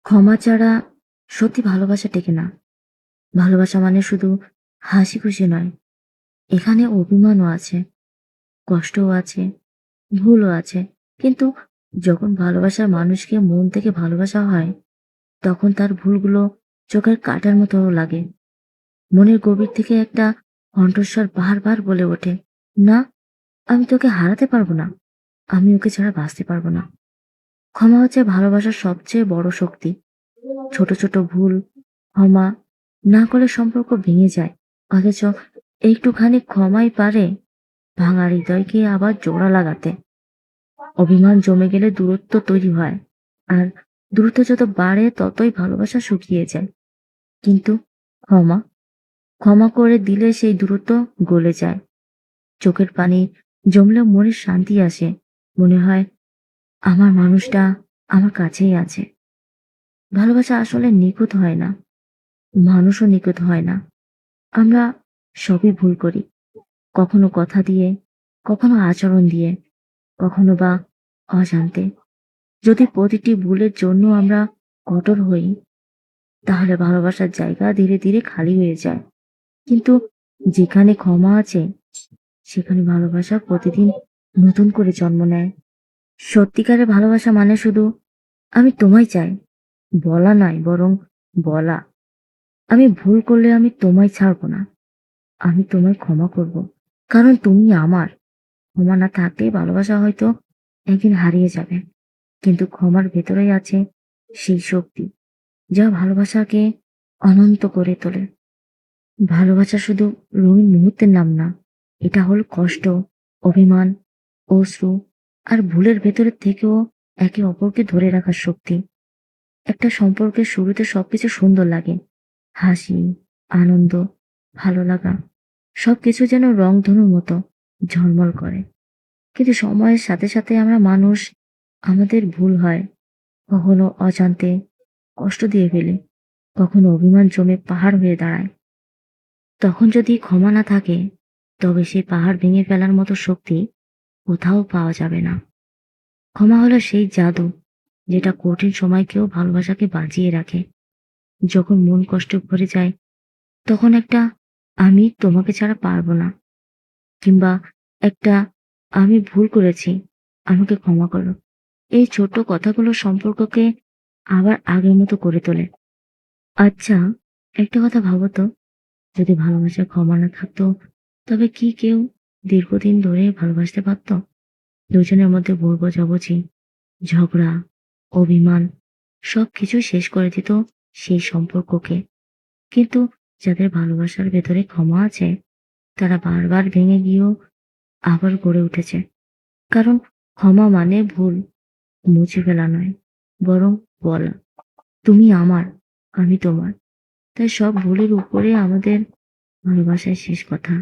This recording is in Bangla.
ক্ষমা ছাড়া সত্যি ভালোবাসা টেকে না। ভালোবাসা মানে শুধু হাসি খুশি নয়। এখানে অভিমানও আছে, কষ্টও আছে, ভুলও আছে। কিন্তু যখন ভালোবাসার মানুষকে মন থেকে ভালোবাসা হয়, তখন তার ভুলগুলো চোখের কাঁটার মতো লাগে। মনের গভীর থেকে একটা কণ্ঠস্বর বারবার বলে ওঠে, না, আমি তোকে হারাতে পারবো না। আমি ওকে ছাড়া বাঁচতে পারবো না। ক্ষমা হচ্ছে ভালোবাসার সবচেয়ে বড় শক্তি। ছোট ছোট ভুল ক্ষমা না করলে সম্পর্ক ভেঙে যায়, অথচ একটুখানি ক্ষমাই পারে ভাঙা হৃদয়কে আবার জোড়া লাগাতে। অভিমান জমে গেলে দূরত্ব তৈরি হয়, আর দূরত্ব যত বাড়ে ততই ভালোবাসা শুকিয়ে যায়। কিন্তু ক্ষমা ক্ষমা করে দিলে সেই দূরত্ব গলে যায়। চোখের পানি জমলেও মনে শান্তি আসে। মনে হয় আমার মানুষটা আমার কাছেই আছে। ভালোবাসা আসলে নিখুঁত হয় না, মানুষও নিখুঁত হয় না। আমরা সবই ভুল করি। কখনো কথা দিয়ে, কখনো আচরণ দিয়ে, কখনো বা অজান্তে। যদি প্রতিটি ভুলের জন্য আমরা কঠোর হই, তাহলে ভালোবাসার জায়গা ধীরে ধীরে খালি হয়ে যায়। কিন্তু যেখানে ক্ষমা আছে, সেখানে ভালোবাসা প্রতিদিন নতুন করে জন্ম নেয়। সত্যিকারের ভালোবাসা মানে শুধু আমি তোমায় চাই বলা নয়, বরং বলা, আমি ভুল করলে আমি তোমায় ছাড়বো না। আমি তোমায় ক্ষমা করব। কারণ তুমি আমার। ক্ষমা না থাকলে ভালোবাসা হয়তো একদিন হারিয়ে যাবে। কিন্তু ক্ষমার ভেতরেই আছে সেই শক্তি যা ভালোবাসাকে অনন্ত করে তোলে। ভালোবাসা শুধু রঙিন মুহূর্তের নাম না। এটা হলো কষ্ট, অভিমান, অশ্রু আর ভুলের ভেতরে থেকেও একে অপরকে ধরে রাখার শক্তি। একটা সম্পর্কের শুরুতে সবকিছু সুন্দর লাগে। হাসি, আনন্দ, ভালো লাগা, সবকিছু যেন রংধনুর মতো ঝলমল করে। কিন্তু সময়ের সাথে সাথে আমরা মানুষ, আমাদের ভুল হয়। কখনো অজান্তে কষ্ট দিয়ে ফেলি, কখনো অভিমান জমে পাহাড় হয়ে দাঁড়ায়। তখন যদি ক্ষমা না থাকে, তবে সেই পাহাড় ভেঙে ফেলার মতো শক্তি কোথাও পাওয়া যাবে না। ক্ষমা হলো সেই জাদু যেটা কঠিন সময়কেও ভালোবাসাকে বাঁচিয়ে রাখে। যখন মন কষ্টে ভরে যায়, তখন একটা আমি তোমাকে ছাড়া পারবো না, কিংবা একটা আমি ভুল করেছি, আমাকে ক্ষমা করো, এই ছোট কথাগুলো সম্পর্ককে আবার আগের মতো করে তোলে। আচ্ছা, একটা কথা ভাবো তো, যদি ভালোবাসার ক্ষমা না থাকতো, তবে কি কেউ দীর্ঘদিন ধরে ভালোবাসতে পারতো? দুজনের মধ্যে ভুল বোঝাবুঝি, ঝগড়া, অভিমান সবকিছু শেষ করে দিত সেই সম্পর্ককে। কিন্তু যাদের ভালোবাসার ভেতরে ক্ষমা আছে, তারা বারবার ভেঙে গিয়েও আবার গড়ে উঠেছে। কারণ ক্ষমা মানে ভুল মুছে ফেলা নয়, বরং বলা, তুমি আমার, আমি তোমার। তাই সব ভুলের উপরে আমাদের ভালোবাসায় শেষ কথা।